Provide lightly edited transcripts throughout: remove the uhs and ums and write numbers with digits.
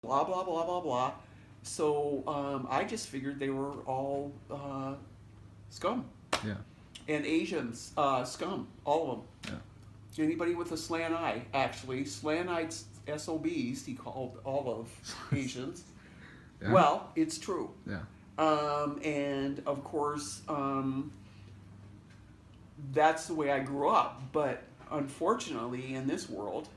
blah blah blah blah blah. So I just figured they were all scum Yeah. and Asians scum, all of them. Yeah. Anybody with a slant eye, actually, slant-eyed SOBs, he called all of Asians. Yeah. Well, it's true. Yeah. And of course, that's the way I grew up. But unfortunately, in this world,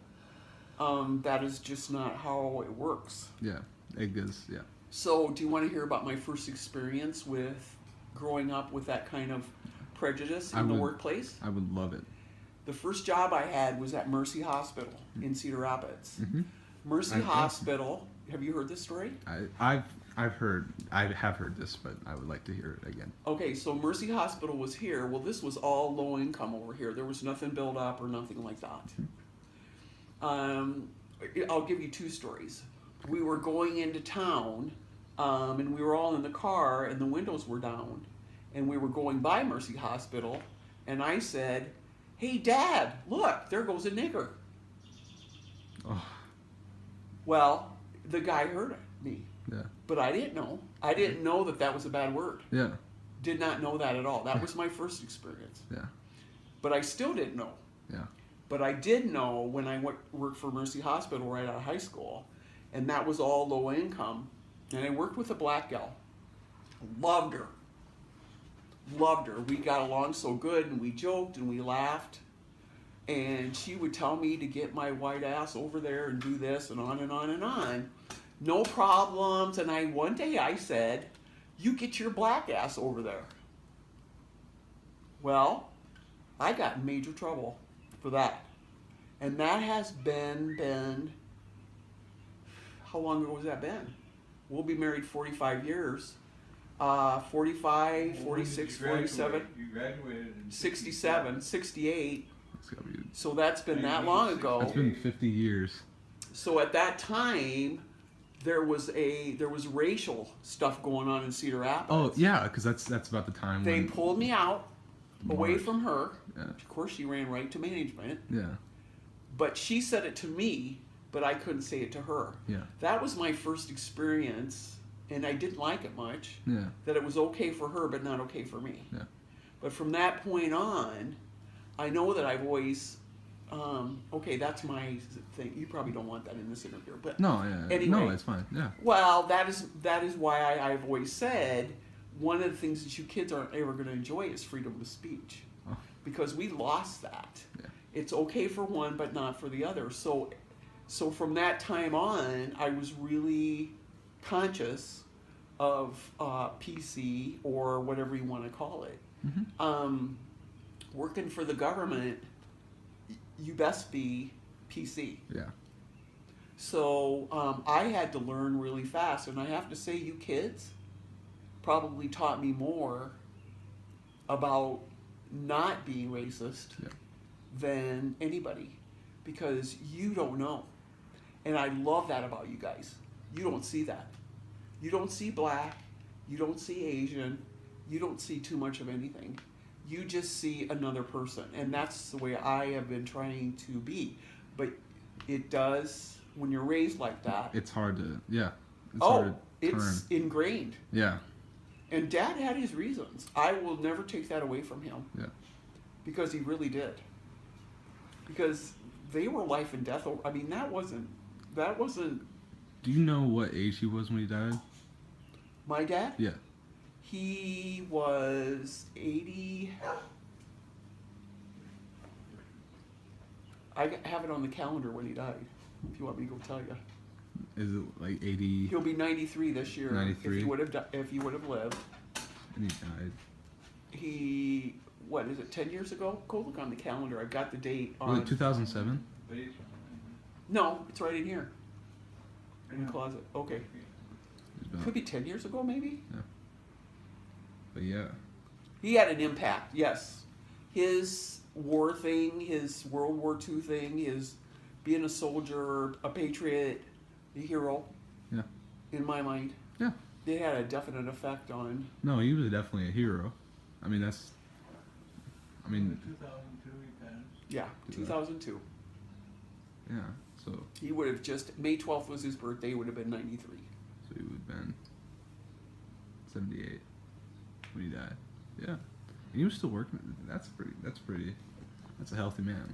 that is just not how it works. Yeah. It goes. Yeah. So, do you want to hear about my first experience with growing up with that kind of prejudice in the workplace? I would love it. The first job I had was at Mercy Hospital in Cedar Rapids. Mm-hmm. Mercy Hospital. Have you heard this story? I have heard this, but I would like to hear it again. Okay, so Mercy Hospital was here. Well, this was all low income over here. There was nothing built up or nothing like that. I'll give you two stories. We were going into town, and we were all in the car, and the windows were down, and we were going by Mercy Hospital, and I said, "Hey, Dad, look, there goes a nigger." Oh. Well, the guy heard me, Yeah. but I didn't know. I didn't know that that was a bad word. Yeah. Did not know that at all. That was my first experience. Yeah. But I still didn't know. Yeah. But I did know when I worked for Mercy Hospital right out of high school, and that was all low income. And I worked with a black gal. Loved her. Loved her. We got along so good, and we joked and we laughed. And she would tell me to get my white ass over there and do this and on and on and on. No problems. And one day I said, "You get your black ass over there." Well, I got in major trouble for that. And that has been, how long ago has that been? We'll be married 45 years. 45, 46, 47, You graduated in 67, 68. It's gotta be. So that's been that long ago. It's been 50 years. So at that time, there was racial stuff going on in Cedar Rapids. Oh yeah, because that's about the time They when pulled me out, away March. from her. Yeah. Of course, she ran right to management. Yeah. But she said it to me, but I couldn't say it to her. Yeah. That was my first experience, and I didn't like it much. Yeah. That it was okay for her, but not okay for me. Yeah. But from that point on, I know that I've always, okay, that's my thing. You probably don't want that in this interview, but No. Yeah. Anyway. No, it's fine. Yeah. well, that is why I've always said one of the things that you kids aren't ever going to enjoy is freedom of speech, Oh. because we lost that. Yeah. It's okay for one, but not for the other. So from that time on, I was really conscious of PC or whatever you want to call it. Mm-hmm. Working for the government, you best be PC. Yeah. So I had to learn really fast, and I have to say, you kids probably taught me more about not being racist Yeah. than anybody, because you don't know. And I love that about you guys. You don't see that. You don't see black, you don't see Asian, you don't see too much of anything. You just see another person, and that's the way I have been trying to be. But it does, when you're raised like that, It's hard to. Yeah. It's hard to turn. it's ingrained. Yeah. And Dad had his reasons. I will never take that away from him, Yeah. because he really did. Because they were life and death. I mean, that wasn't Do you know what age he was when he died? my dad. Yeah. He was 80. I have it on the calendar when he died. If you want me to go tell you, Is it like 80? he'll be 93 this year. 93. If he would have lived. And he died. He, what is it? 10 years ago? Go look on the calendar. I've got the date Was on. it 2007? No, it's right in here. In the closet. Okay. Could be 10 years ago, maybe. But yeah. He had an impact, yes. His war thing, his World War II thing, his being a soldier, a patriot, a hero, Yeah. in my mind, Yeah. they had a definite effect on. No, he was definitely a hero. I mean, that's. I mean, 2002 he passed. Yeah, 2002. yeah. So He would have just, May 12th was his birthday, he would have been 93. he would have been 78 when he died. Yeah. And he was still working. That's a healthy man.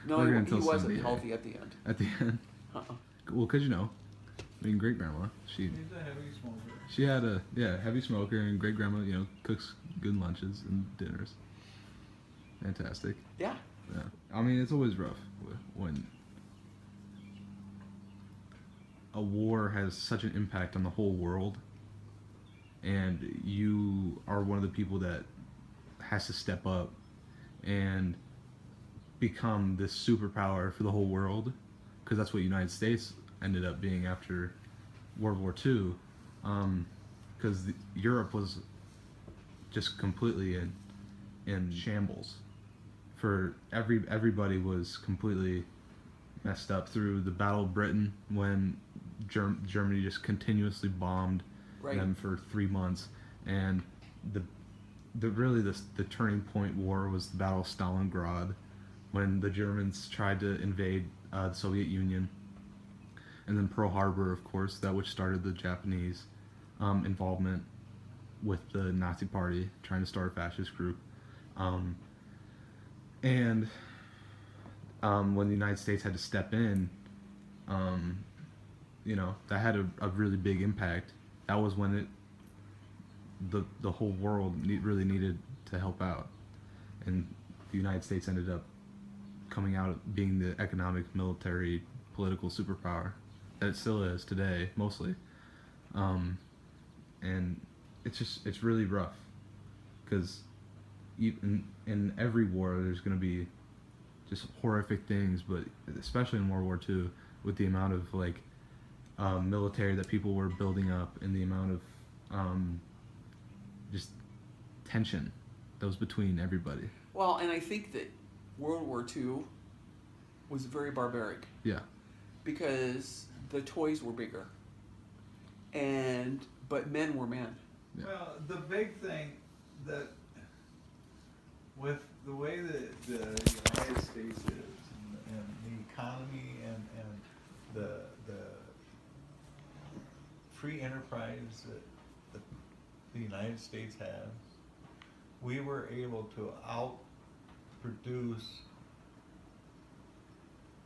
No, Working he until wasn't 78. healthy at the end. At the end. Uh-uh. Well, because great grandma, He's a heavy smoker. she had a heavy smoker, and great grandma, cooks good lunches and dinners. Fantastic. Yeah. Yeah. I mean, it's always rough when a war has such an impact on the whole world, and you are one of the people that has to step up and become this superpower for the whole world, because that's what United States ended up being after World War II, because Europe was just completely in shambles. For everybody was completely messed up through the Battle of Britain, when Germany just continuously bombed Right. them for 3 months, and the turning point war was the Battle of Stalingrad, when the Germans tried to invade the Soviet Union, and then Pearl Harbor, of course, that which started the Japanese involvement with the Nazi Party, trying to start a fascist group, and when the United States had to step in, that had a really big impact. That was when the whole world really needed to help out, and the United States ended up coming out being the economic, military, political superpower that it still is today, mostly. And it's really rough, because in every war there's going to be just horrific things, but especially in World War II, with the amount of military that people were building up, and the amount of just tension that was between everybody. Well, and I think that World War II was very barbaric Yeah. because the toys were bigger, but men were men. Yeah. Well, the big thing that with the way that the United States is, and the economy, and the free enterprise that the United States has, we were able to outproduce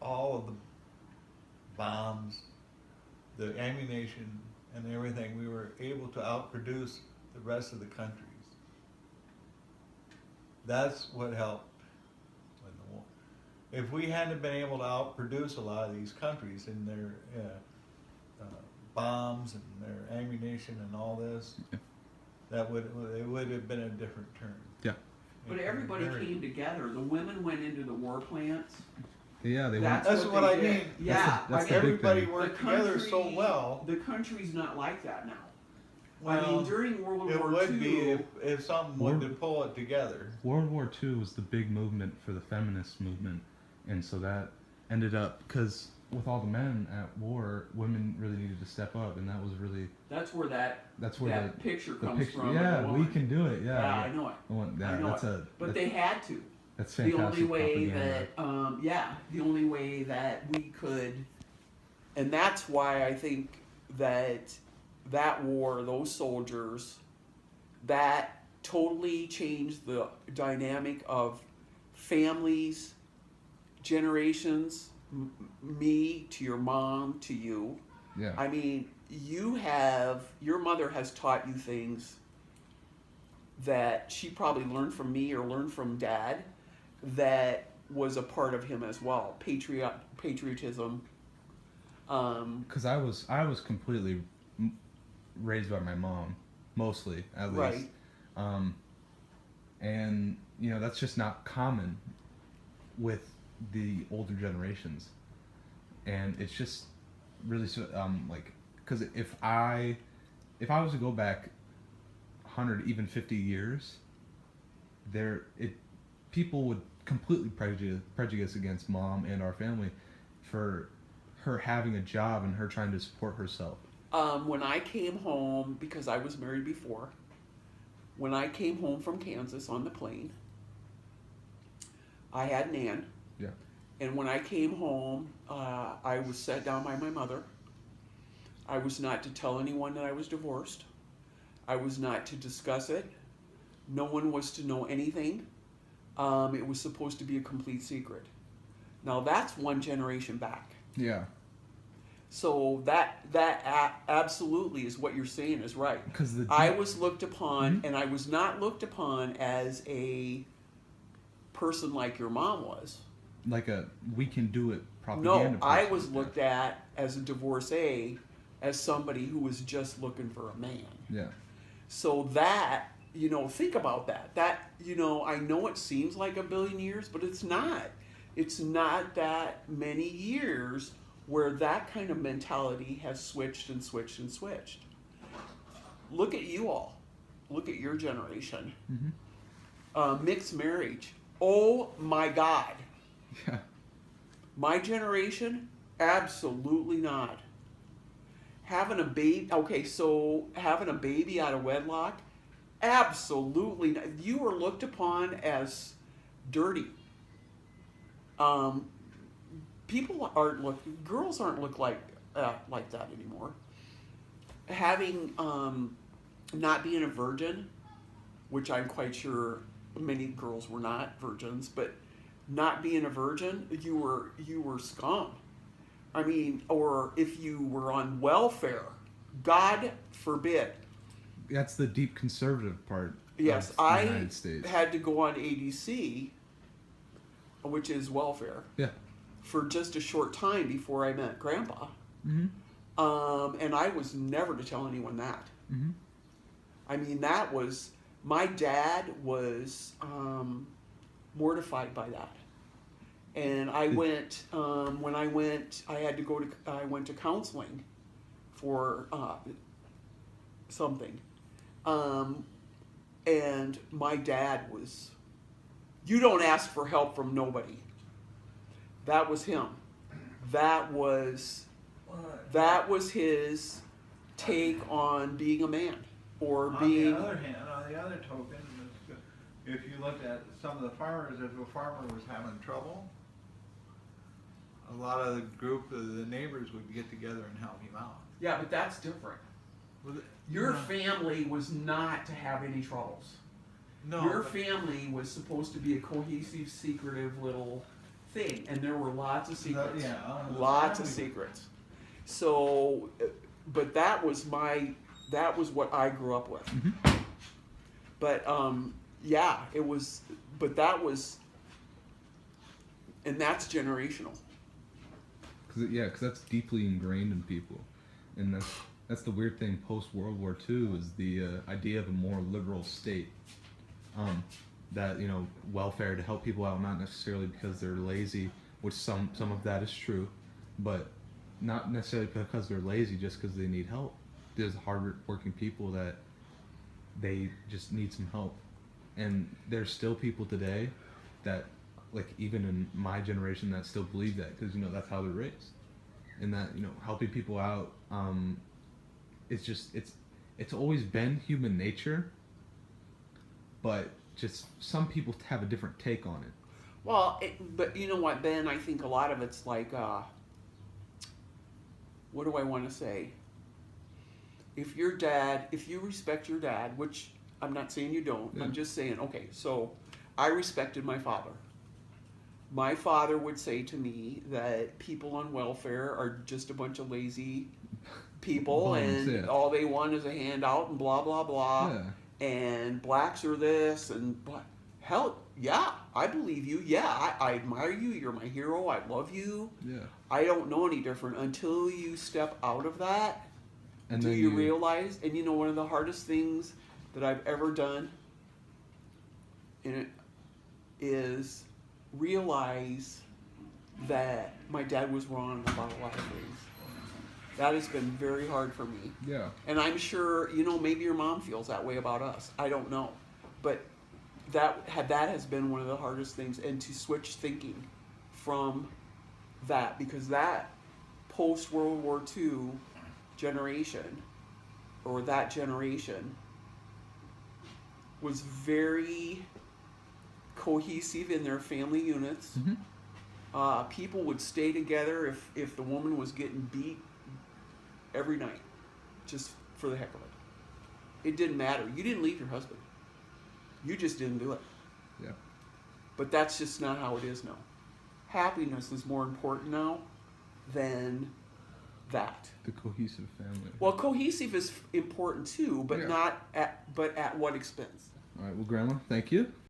all of the bombs, the ammunition, and everything. We were able to outproduce the rest of the countries. That's what helped in the war. If we hadn't been able to outproduce a lot of these countries in their bombs and their ammunition and all this, Yeah. it would have been a different turn. Yeah. But everybody Very- came together. The women went into the war plants. Yeah, they That's That's what what they I did. mean. Yeah, That's I the mean, big Everybody thing. worked together so well. The country's not like that now. Well, I mean, during World it War would II, be if something War- wanted to pull it together. World War II was the big movement for the feminist movement, and so that ended up, because with all the men at war, women really needed to step up, and that was really that's where that picture the comes picture. from. Yeah, the we woman. can do it. Yeah, Yeah, I know it. I want that. I know That's it. But that's, they had to. that's The fantastic only way propaganda. the only way that we could, and that's why I think that war, those soldiers, that totally changed the dynamic of families, generations, me to your mom to you. Yeah. I mean, your mother has taught you things that she probably learned from me or learned from dad that was a part of him as well. Patriotism. Because I was completely raised by my mom, mostly at least. Right. And that's just not common with the older generations, and it's just really because if I was to go back 100, even 50 years, people would completely prejudice against mom and our family for her having a job and her trying to support herself. When I came home, because I was married before, when I came home from Kansas on the plane, I had Nan. Yeah. And when I came home, I was sat down by my mother. I was not to tell anyone that I was divorced. I was not to discuss it. No one was to know anything. It was supposed to be a complete secret. Now that's one generation back. Yeah. So that absolutely is what you're saying is right. Because I was looked upon, and I was not looked upon as a person like your mom was. like a we can do it propaganda. No, I person. was looked at as a divorcee, as somebody who was just looking for a man. Yeah. So that, think about that. That, I know it seems like a billion years, but it's not. It's not that many years where that kind of mentality has switched and switched and switched. Look at you all. Look at your generation. Mixed marriage. Oh my God. Yeah. My generation, absolutely not. Having a baby, having a baby out of wedlock, absolutely not. You were looked upon as dirty. Girls aren't looked like that anymore. Having, not being a virgin, which I'm quite sure many girls were not virgins, but not being a virgin, you were scum. I mean, or if you were on welfare, God forbid. That's the deep conservative part. Yes, of the I United States. had to go on ADC, which is welfare, Yeah. for just a short time before I met Grandpa. And I was never to tell anyone that. I mean, my dad was mortified by that. And I went, I went to counseling for something. And my dad was, you don't ask for help from nobody. That was him. That was his take on being a man, or being. On the other hand, on the other token, if you looked at some of the farmers, if a farmer was having trouble, a lot of the group of the neighbors would get together and help him out. Yeah, but that's different. Your family was not to have any troubles. No. Your family was supposed to be a cohesive, secretive little thing, and there were lots of secrets. Lots of secrets. So, but that was what I grew up with. But yeah, it was. But that was, and that's generational. Because that's deeply ingrained in people, and that's the weird thing. Post World War II is the idea of a more liberal state, that welfare to help people out, not necessarily because they're lazy, which some of that is true, but not necessarily because they're lazy, just because they need help. There's hard-working people that they just need some help, and there's still people today that, like, even in my generation, that still believe that, because that's how they're raised, and that helping people out, it's always been human nature, but just some people have a different take on it. Well, but you know what, Ben? I think a lot of it's like, what do I want to say? If you respect your dad, which I'm not saying you don't, I'm just saying, okay, so I respected my father. My father would say to me that people on welfare are just a bunch of lazy people, and all they want is a handout and blah, blah, blah. Yeah. And blacks are this, and hell, yeah, I believe you. Yeah, I admire you. You're my hero. I love you. Yeah. I don't know any different until you step out of that. And do then you realize? And one of the hardest things that I've ever done is realize that my dad was wrong about a lot of things. That has been very hard for me. Yeah. And I'm sure, maybe your mom feels that way about us. I don't know. But that has been one of the hardest things, and to switch thinking from that, because that post-World War II generation, or that generation, was very cohesive in their family units. People would stay together if the woman was getting beat every night, just for the heck of it. It didn't matter. You didn't leave your husband. You just didn't do it. Yeah. But that's just not how it is now. Happiness is more important now than that. The cohesive family. Well, cohesive is important too, but Yeah. not at what expense? All right. Well, Grandma, thank you.